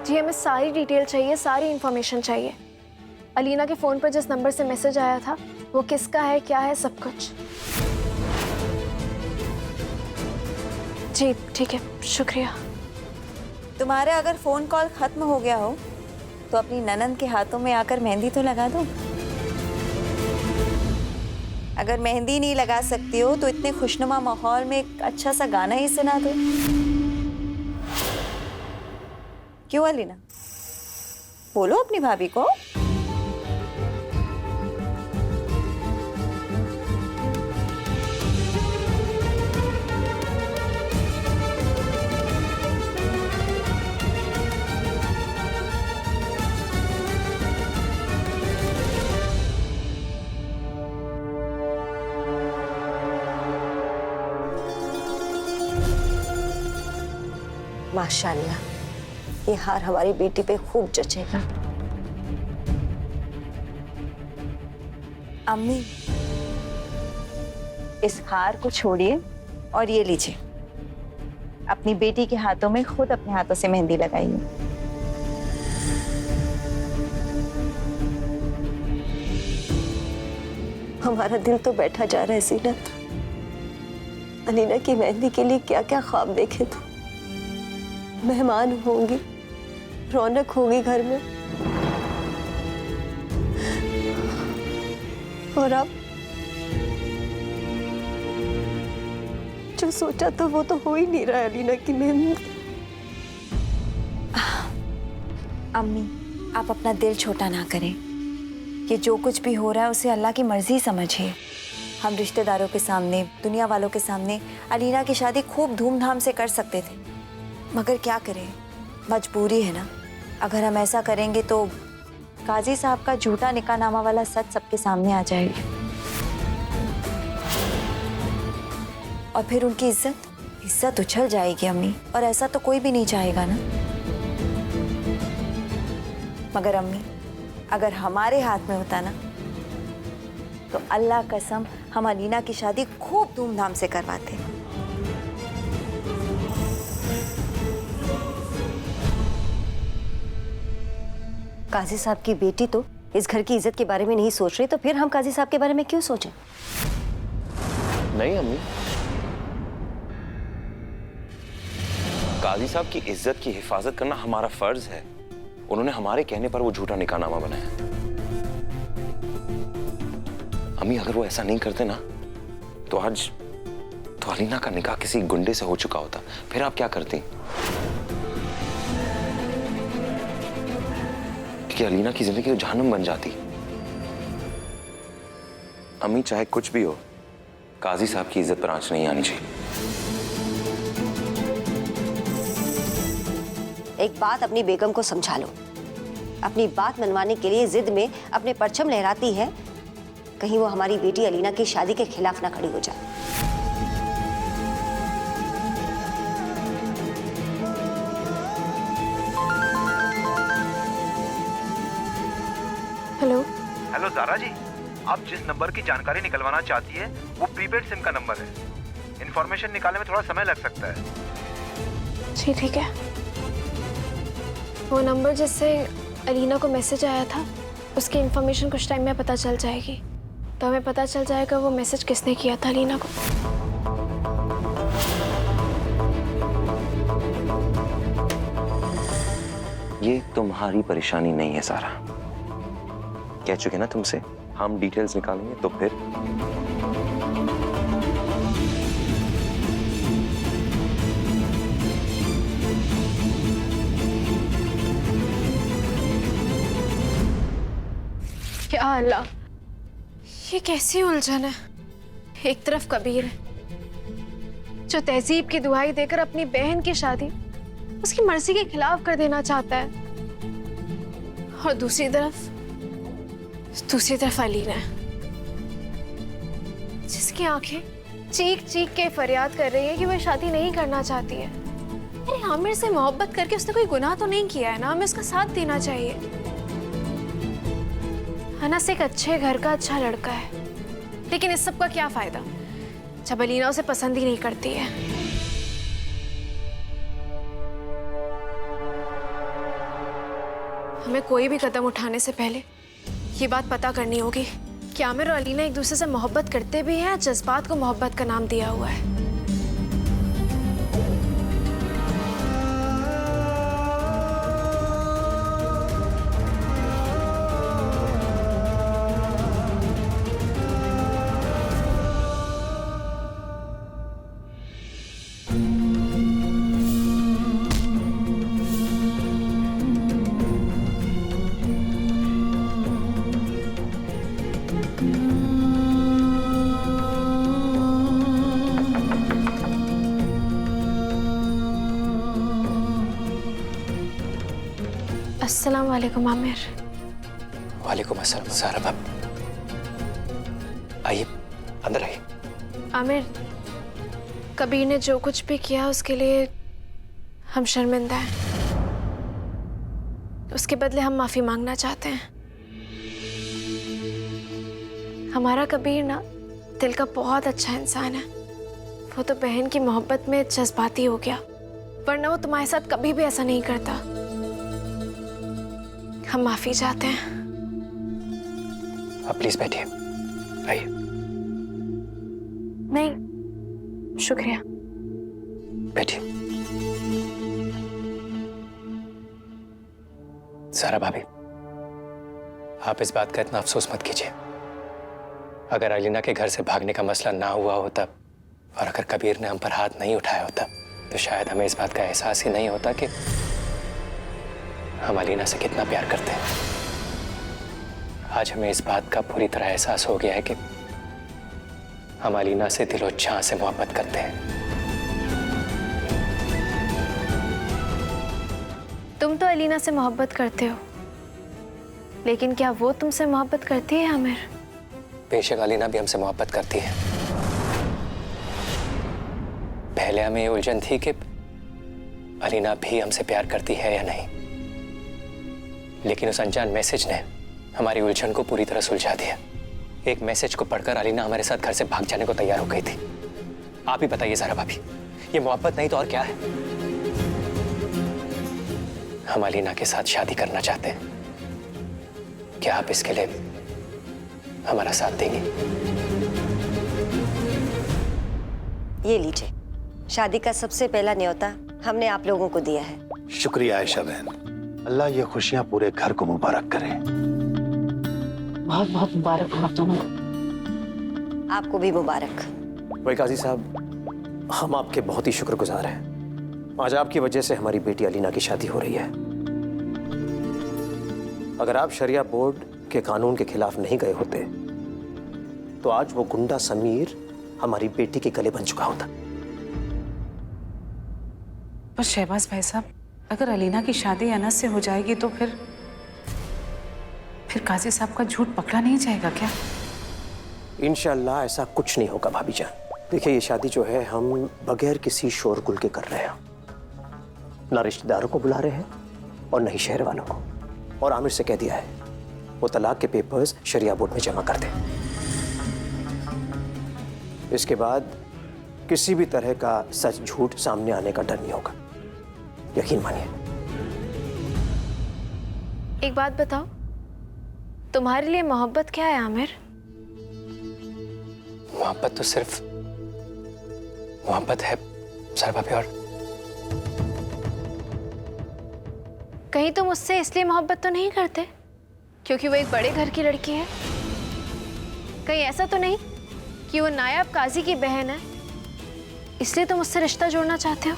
जी हमें सारी डिटेल चाहिए, सारी इंफॉर्मेशन चाहिए। अलीना के फ़ोन पर जिस नंबर से मैसेज आया था वो किसका है, क्या है, सब कुछ। जी ठीक है, शुक्रिया। तुम्हारा अगर फ़ोन कॉल ख़त्म हो गया हो तो अपनी ननंद के हाथों में आकर मेहंदी तो लगा दो। अगर मेहंदी नहीं लगा सकती हो तो इतने खुशनुमा माहौल में एक अच्छा सा गाना ही सुना दो। क्यों अलीना, बोलो अपनी भाभी को। माशाल्लाह, ये हार हमारी बेटी पे खूब जचेगा। अम्मी, इस हार को छोड़िए और ये लीजिए, अपनी बेटी के हाथों में खुद अपने हाथों से मेहंदी लगाइए। हमारा दिल तो बैठा जा रहा है जीनत। अलीना की मेहंदी के लिए क्या क्या ख्वाब देखे थे। मेहमान होंगे, रौनक होगी घर में, और अब जो सोचा था वो तो हो ही नहीं रहा है। अलीना की मेहंदी। अम्मी, आप अपना दिल छोटा ना करें। ये जो कुछ भी हो रहा है उसे अल्लाह की मर्जी समझिए। हम रिश्तेदारों के सामने, दुनिया वालों के सामने अलीना की शादी खूब धूमधाम से कर सकते थे, मगर क्या करें, मजबूरी है ना। अगर हम ऐसा करेंगे तो काजी साहब का झूठा निकाहनामा वाला सच सबके सामने आ जाएगा और फिर उनकी इज्जत उछल जाएगी अम्मी, और ऐसा तो कोई भी नहीं चाहेगा ना। मगर अम्मी, अगर हमारे हाथ में होता ना तो अल्लाह कसम हम अलीना की शादी खूब धूमधाम से करवाते। काजी साहब की बेटी तो इस घर की इज्जत के बारे में नहीं सोच रही, तो फिर हम काजी साहब के बारे में क्यों सोचें? नहीं अम्मी, काजी साहब की इज्जत की हिफाजत करना हमारा फर्ज है। उन्होंने हमारे कहने पर वो झूठा निकाहनामा बनाया। अम्मी, अगर वो ऐसा नहीं करते ना तो आज तो अलीना का निकाह किसी गुंडे से हो चुका होता। फिर आप क्या करती? कि अलीना की जिंदगी तो जहन्नुम बन जाती। अम्मी, चाहे कुछ भी हो, काजी साहब की इज्जत पर आंच नहीं आनी चाहिए। एक बात अपनी बेगम को समझा लो। अपनी बात मनवाने के लिए जिद में अपने परचम लहराती है, कहीं वो हमारी बेटी अलीना की शादी के खिलाफ ना खड़ी हो जाए। हेलो हेलो ज़ारा जी, आप जिस नंबर की जानकारी निकलवाना चाहती है वो प्रीपेड सिम का नंबर है। इंफॉर्मेशन निकालने में थोड़ा समय लग सकता है। जी ठीक है। वो नंबर जिससे अलीना को मैसेज आया था उसकी इंफॉर्मेशन कुछ टाइम में पता चल जाएगी, तो हमें पता चल जाएगा वो मैसेज किसने किया था अलीना को। ये तुम्हारी परेशानी नहीं है सारा। कह चुके ना तुमसे, हम डिटेल्स निकालेंगे तो फिर। या अल्लाह, ये कैसी उलझन है। एक तरफ कबीर है जो तहजीब की दुहाई देकर अपनी बहन की शादी उसकी मर्जी के खिलाफ कर देना चाहता है, और दूसरी तरफ अलीना है जिसकी आंखें चीख चीख के फरियाद कर रही है कि वह शादी नहीं करना चाहती है। अरे आमिर से मोहब्बत करके उसने कोई गुनाह तो नहीं किया है ना, हमें उसका साथ देना चाहिए। अनस एक अच्छे घर का अच्छा लड़का है, लेकिन इस सब का क्या फायदा जब अलीना उसे पसंद ही नहीं करती है। हमें कोई भी कदम उठाने से पहले ये बात पता करनी होगी कि आमिर और अलीना एक दूसरे से मोहब्बत करते भी हैं या जज्बात को मोहब्बत का नाम दिया हुआ है। अस्सलाम वालेकुम आमिर। वालेकुम अस्सलाम ज़हरा भाभी। आइए अंदर आइए। आमिर, कबीर ने जो कुछ भी किया उसके लिए हम शर्मिंदा हैं। उसके बदले हम माफी मांगना चाहते हैं। हमारा कबीर ना दिल का बहुत अच्छा इंसान है। वो तो बहन की मोहब्बत में जज्बाती हो गया, वरना वो तुम्हारे साथ कभी भी ऐसा नहीं करता। हम माफी चाहते हैं। आप प्लीज बैठिए, आइए। नहीं, शुक्रिया। बैठिए। ज़हरा भाभी, आप इस बात का इतना अफसोस मत कीजिए। अगर अलीना के घर से भागने का मसला ना हुआ होता और अगर कबीर ने हम पर हाथ नहीं उठाया होता तो शायद हमें इस बात का एहसास ही नहीं होता कि हम अलीना से कितना प्यार करते हैं। आज हमें इस बात का पूरी तरह एहसास हो गया है कि हम अलीना से दिलो जान से मोहब्बत करते हैं। तुम तो अलीना से मोहब्बत करते हो, लेकिन क्या वो तुमसे मोहब्बत करती है आमिर? बेशक अलीना भी हमसे मोहब्बत करती है। पहले हमें ये उलझन थी कि अलीना भी हमसे प्यार करती है या नहीं, लेकिन उस अनजान मैसेज ने हमारी उलझन को पूरी तरह सुलझा दिया। एक मैसेज को पढ़कर अलीना हमारे साथ घर से भाग जाने को तैयार हो गई थी। आप ही बताइए ज़हरा भाभी, ये मोहब्बत नहीं तो और क्या है? हम अलीना के साथ शादी करना चाहते हैं। क्या आप इसके लिए हमारा साथ देंगे? ये लीजिए, शादी का सबसे पहला न्योता हमने आप लोगों को दिया है। शुक्रिया आयशा बहन। अल्लाह ये खुशियां पूरे घर को मुबारक करे। बहुत बहुत मुबारक हो आप दोनों को। आपको भी मुबारक। वही काजी साहब, हम आपके बहुत ही शुक्रगुजार हैं। आज आपकी वजह से हमारी बेटी अलीना की शादी हो रही है। अगर आप शरिया बोर्ड के कानून के खिलाफ नहीं गए होते तो आज वो गुंडा समीर हमारी बेटी के गले बन चुका होता। पर शहबाज भाई साहब, अगर अलीना की शादी अनस से हो जाएगी तो फिर काजी साहब का झूठ पकड़ा नहीं जाएगा क्या? इंशाअल्लाह ऐसा कुछ नहीं होगा भाभी जान। देखिए, ये शादी जो है हम बगैर किसी शोरगुल के कर रहे हैं। ना रिश्तेदारों को बुला रहे हैं और न ही शहर वालों को। और आमिर से कह दिया है वो तलाक के पेपर्स शरिया बोर्ड में जमा कर दें। इसके बाद किसी भी तरह का सच झूठ सामने आने का डर नहीं होगा, यकीन मानिए। एक बात बताओ, तुम्हारे लिए मोहब्बत क्या है आमिर? मोहब्बत तो सिर्फ मोहब्बत है ज़हरा भाभी। और कहीं तुम उससे इसलिए मोहब्बत तो नहीं करते क्योंकि वो एक बड़े घर की लड़की है? कहीं ऐसा तो नहीं कि वो नायब काजी की बहन है इसलिए तुम उससे रिश्ता जोड़ना चाहते हो?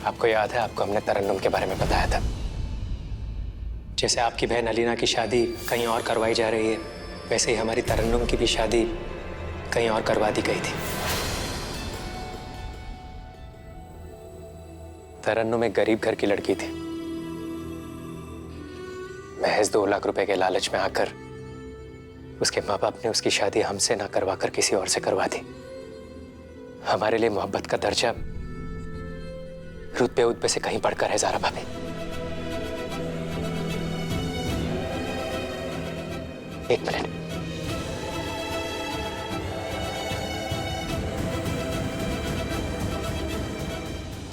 आपको याद है, आपको हमने तरन्नुम के बारे में बताया था। जैसे आपकी बहन अलीना की शादी कहीं और करवाई जा रही है, वैसे ही हमारी तरन्नुम की भी शादी कहीं और करवा दी गई थी। तरन्नुम एक गरीब घर की लड़की थी। महज 2 लाख रुपए के लालच में आकर उसके माँ बाप ने उसकी शादी हमसे ना करवा कर किसी और से करवा दी। हमारे लिए मोहब्बत का दर्जा रुतबे उतबे से कहीं बढ़कर है ज़हरा भाभी। एक मिनट।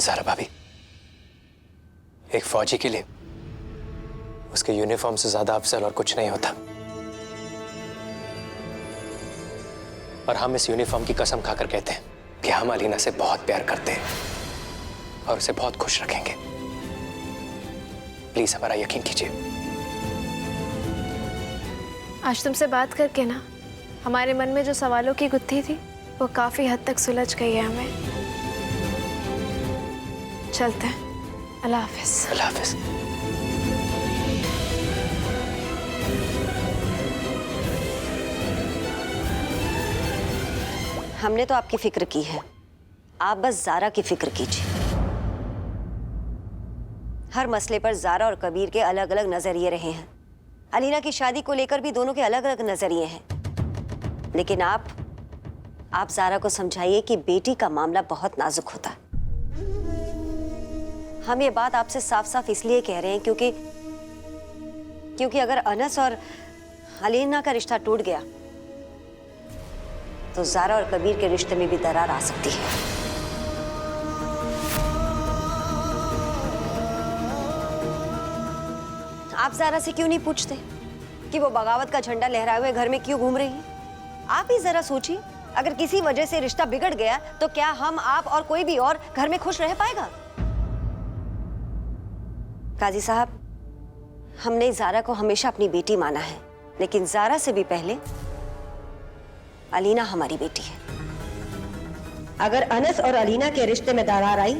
ज़हरा भाभी, एक फौजी के लिए उसके यूनिफॉर्म से ज्यादा अफजल और कुछ नहीं होता। और हम इस यूनिफॉर्म की कसम खाकर कहते हैं कि हम अलीना से बहुत प्यार करते हैं और उसे बहुत खुश रखेंगे। प्लीज हमारा यकीन कीजिए। आज तुमसे बात करके ना हमारे मन में जो सवालों की गुत्थी थी वो काफी हद तक सुलझ गई है हमें। चलते हैं। अल्लाह हाफिज। अल्लाह हाफिज। हमने तो आपकी फिक्र की है, आप बस ज़ारा की फिक्र कीजिए। हर मसले पर ज़ारा और कबीर के अलग अलग नजरिए रहे हैं। अलीना की शादी को लेकर भी दोनों के अलग अलग नजरिए हैं, लेकिन आप ज़ारा को समझाइए कि बेटी का मामला बहुत नाजुक होता है। हम ये बात आपसे साफ साफ इसलिए कह रहे हैं क्योंकि अगर अनस और अलीना का रिश्ता टूट गया तो ज़ारा और कबीर के रिश्ते में भी दरार आ सकती है। आप ज़ारा से क्यों नहीं पूछते कि वो बगावत का झंडा लहराए हुए घर में क्यों घूम रही है? आप ही जरा सोचिए, अगर किसी वजह से रिश्ता बिगड़ गया तो क्या हम, आप और कोई भी और घर में खुश रह पाएगा? काजी साहब, हमने ज़ारा को हमेशा अपनी बेटी माना है, लेकिन ज़ारा से भी पहले अलीना हमारी बेटी है। अगर अनस और अलीना के रिश्ते में दरार आई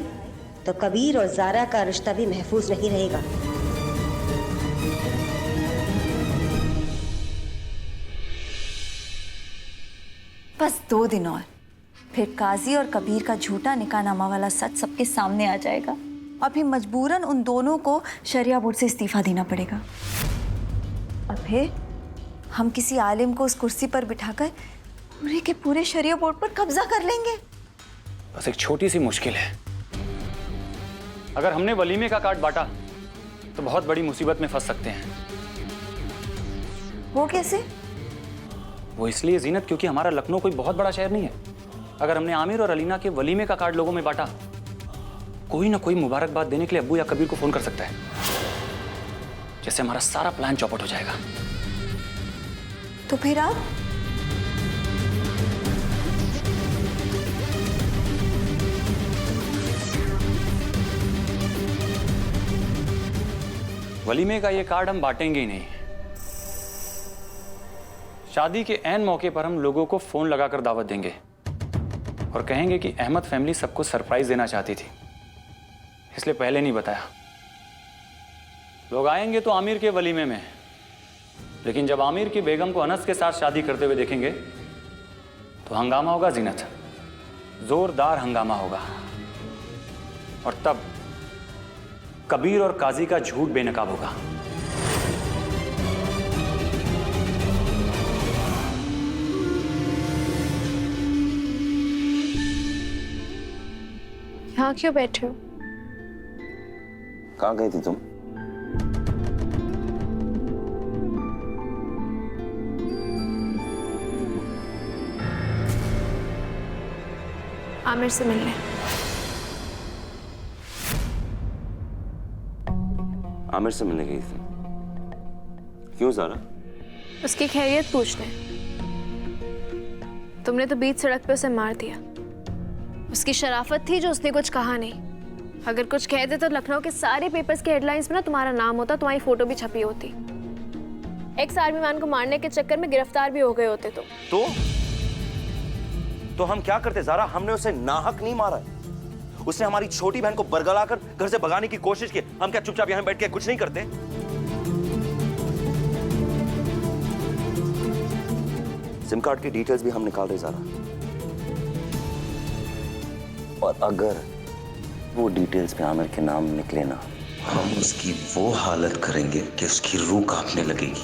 तो कबीर और ज़ारा का रिश्ता भी महफूज नहीं रहेगा। बस 2 दिन और, फिर काजी और कबीर का झूठा निकाहनामा वाला सच सबके सामने आ जाएगा और फिर मजबूरन उन दोनों को शरिया बोर्ड से इस्तीफा देना पड़ेगा। और फिर हम किसी आलिम को उस कुर्सी पर बिठाकर पूरे के पूरे शरिया बोर्ड पर कब्जा कर लेंगे। बस एक छोटी सी मुश्किल है। अगर हमने वलीमे का कार्ड बांटा तो बहुत बड़ी मुसीबत में फंस सकते हैं। वो कैसे? वो इसलिए जीनत, क्योंकि हमारा लखनऊ कोई बहुत बड़ा शहर नहीं है। अगर हमने आमिर और अलीना के वलीमे का कार्ड लोगों में बांटा, कोई ना कोई मुबारकबाद देने के लिए अब्बू या कबीर को फोन कर सकता है, जिससे हमारा सारा प्लान चौपट हो जाएगा। तो फिर आप? वलीमे का ये कार्ड हम बांटेंगे ही नहीं। शादी के ऐन मौके पर हम लोगों को फोन लगाकर दावत देंगे और कहेंगे कि अहमद फैमिली सबको सरप्राइज देना चाहती थी, इसलिए पहले नहीं बताया। लोग आएंगे तो आमिर के वलीमे में, लेकिन जब आमिर की बेगम को अनस के साथ शादी करते हुए देखेंगे तो हंगामा होगा जीनत, जोरदार हंगामा होगा। और तब कबीर और काजी का झूठ बेनकाब होगा। यहाँ क्यों बैठे हो? कहाँ गई थी तुम? आमिर से मिलने। आमिर से मिलने गई थी? क्यों ज़ारा? उसकी खैरियत पूछने। तुमने तो बीच सड़क पे उसे मार दिया। उसकी शराफत थी जो उसने कुछ कहा नहीं। अगर कुछ कह दे तो लखनऊ के सारे पेपर्स के हेडलाइंस में ना तुम्हारा नाम होता, तुम्हारी फोटो भी छपी होती। एक्स आर्मी मैन को मारने के चक्कर में गिरफ्तार भी हो गए होते तुम। तो हम क्या करते ज़ारा? हमने उसे नाहक नहीं मारा। उसने हमारी छोटी बहन को बरगलाकर घर से भगाने की कोशिश की। हम क्या चुपचाप यहां बैठ के कुछ नहीं करते? सिम कार्ड की डिटेल्स भी हम निकाल रहे ज़ारा, और अगर वो डिटेल्स पे आमिर के नाम निकले ना, हम उसकी वो हालत करेंगे कि उसकी रूह कांपने लगेगी।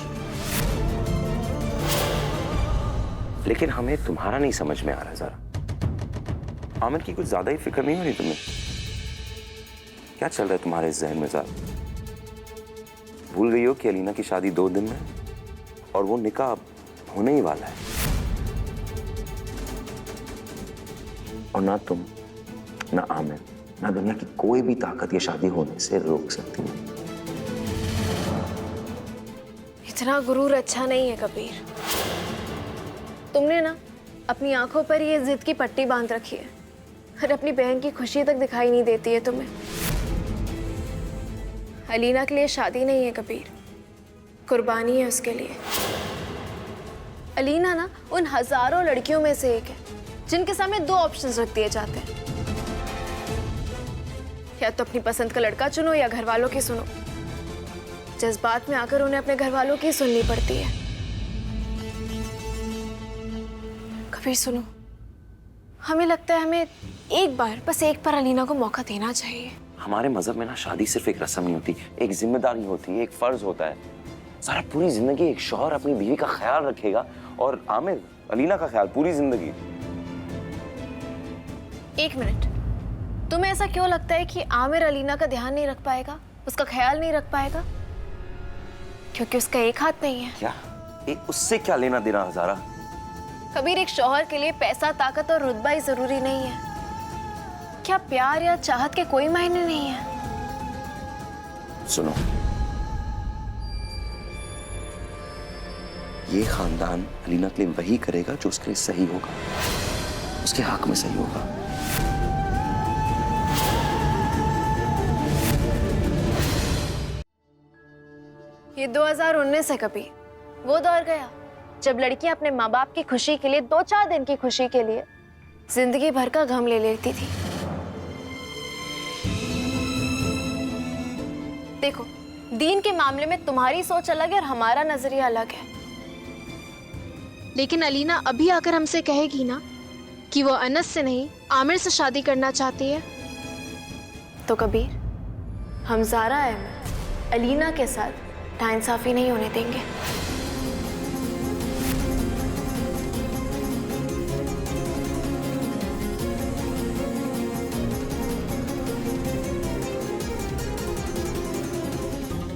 लेकिन हमें तुम्हारा नहीं समझ में आ रहा ज़ारा। आमिर की कुछ ज्यादा ही फिक्र नहीं हो रही तुम्हें? क्या चल रहा है तुम्हारे जहन में ज़ारा? भूल गई हो कि अलीना की शादी 2 दिन में है और वो निकाह होने ही वाला है, और ना तुम, ना आमिर, ना दुनिया की कोई भी ताकत ये शादी होने से रोक सकती है। इतना गुरूर अच्छा नहीं है कबीर। तुमने ना अपनी आंखों पर ये जिद की पट्टी बांध रखी है और अपनी बहन की खुशी तक दिखाई नहीं देती है तुम्हें। अलीना के लिए शादी नहीं है कबीर, कुर्बानी है उसके लिए। अलीना ना उन हजारों लड़कियों में से एक है जिनके सामने दो ऑप्शंस रख दिए जाते हैं, या तो अपनी पसंद का लड़का चुनो या घर वालों की सुनो। जज्बात में आकर उन्हें अपने घर वालों की सुननी पड़ती है। कबीर सुनो, हमें लगता है हमें एक बार, बस एक बार अलीना को मौका देना चाहिए। हमारे मजहब में ना शादी सिर्फ एक रस्म नहीं होती, एक जिम्मेदारी होती है, एक फर्ज होता है। सारा पूरी जिंदगी एक शौहर अपनी बीवी का ख्याल रखेगा और आमिर अलीना का ख्याल पूरी जिंदगी। एक मिनट, तुम्हें ऐसा क्यों लगता है कि आमिर अलीना का ध्यान नहीं रख पाएगा, उसका ख्याल नहीं रख पाएगा? क्योंकि उसका एक हाथ नहीं है। क्या उससे क्या लेना देना हजारा? कबीर, एक शौहर के लिए पैसा, ताकत और रुतबा ही जरूरी नहीं है। क्या प्यार या चाहत के कोई मायने नहीं है? सुनो, ये खानदान अलीना के लिए वही करेगा जो उसके लिए सही होगा, उसके हक में सही होगा। ये 2019 है कबीर, वो दौर गया जब लड़कियां अपने माँ बाप की खुशी के लिए, 2-4 दिन की खुशी के लिए जिंदगी भर का गम ले लेती थी। देखो, दीन के मामले में तुम्हारी सोच अलग है और हमारा नजरिया अलग है, लेकिन अलीना अभी आकर हमसे कहेगी ना कि वो अनस से नहीं आमिर से शादी करना चाहती है, तो कबीर हम ज़ारा अहमद अलीना के साथ नाइंसाफी नहीं होने देंगे।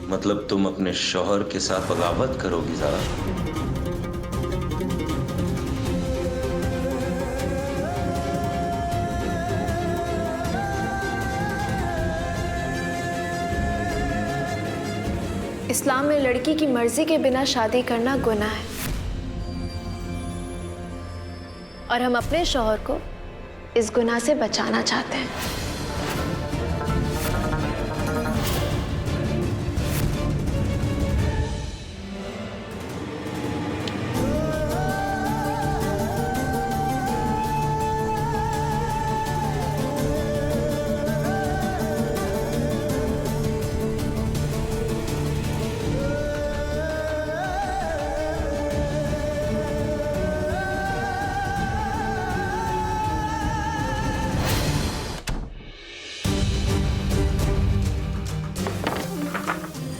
मतलब तुम अपने शौहर के साथ बगावत करोगी ज़ारा? इस्लाम में लड़की की मर्जी के बिना शादी करना गुनाह है और हम अपने शौहर को इस गुनाह से बचाना चाहते हैं।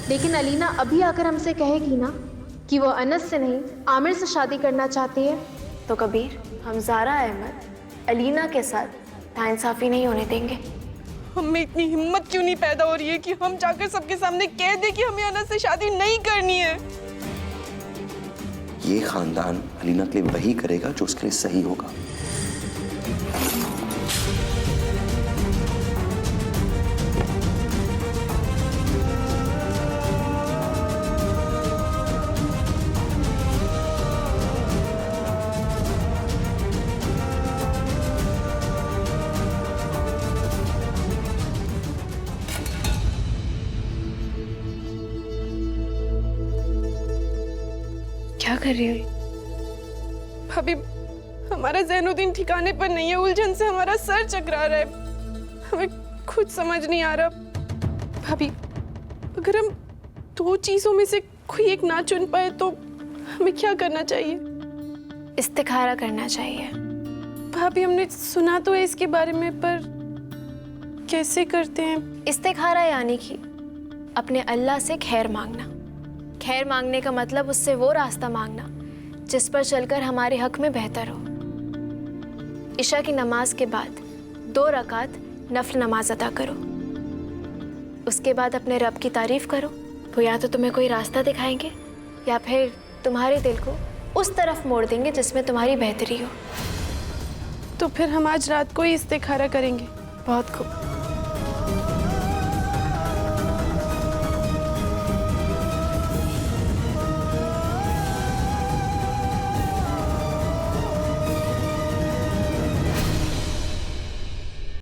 लेकिन अलीना अभी आकर हमसे कहेगी ना कि वो अनस से नहीं आमिर से शादी करना चाहती है, तो कबीर हम ज़ारा अहमद अलीना के साथ नाइंसाफी नहीं होने देंगे। हमें इतनी हिम्मत क्यों नहीं पैदा हो रही है कि हम जाकर सबके सामने कह दें कि हमें अनस से शादी नहीं करनी है? ये खानदान अलीना के लिए वही करेगा जो उसके लिए सही होगा। क्या कर रही हो? भाभी, हमारा ज़ैनुद्दीन ठिकाने पर नहीं है, उलझन से हमारा सर चकरा रहा है, हमें खुद समझ नहीं आ रहा। भाभी, अगर हम 2 चीजों में से कोई एक ना चुन पाए तो हमें क्या करना चाहिए? इस्तिखारा करना चाहिए। भाभी, हमने सुना तो है इसके बारे में, पर कैसे करते हैं? इस्तिखारा यानी कि अपने अल्लाह से खैर मांगना। खैर मांगने का मतलब उससे वो रास्ता मांगना जिस पर चलकर हमारे हक में बेहतर हो। इशा की नमाज के बाद 2 रकात नफल नमाज अदा करो। उसके बाद अपने रब की तारीफ करो। वो या तो तुम्हें कोई रास्ता दिखाएंगे या फिर तुम्हारे दिल को उस तरफ मोड़ देंगे जिसमें तुम्हारी बेहतरी हो। तो फिर हम आज रात को ही इस्तिखारा करेंगे। बहुत खूब।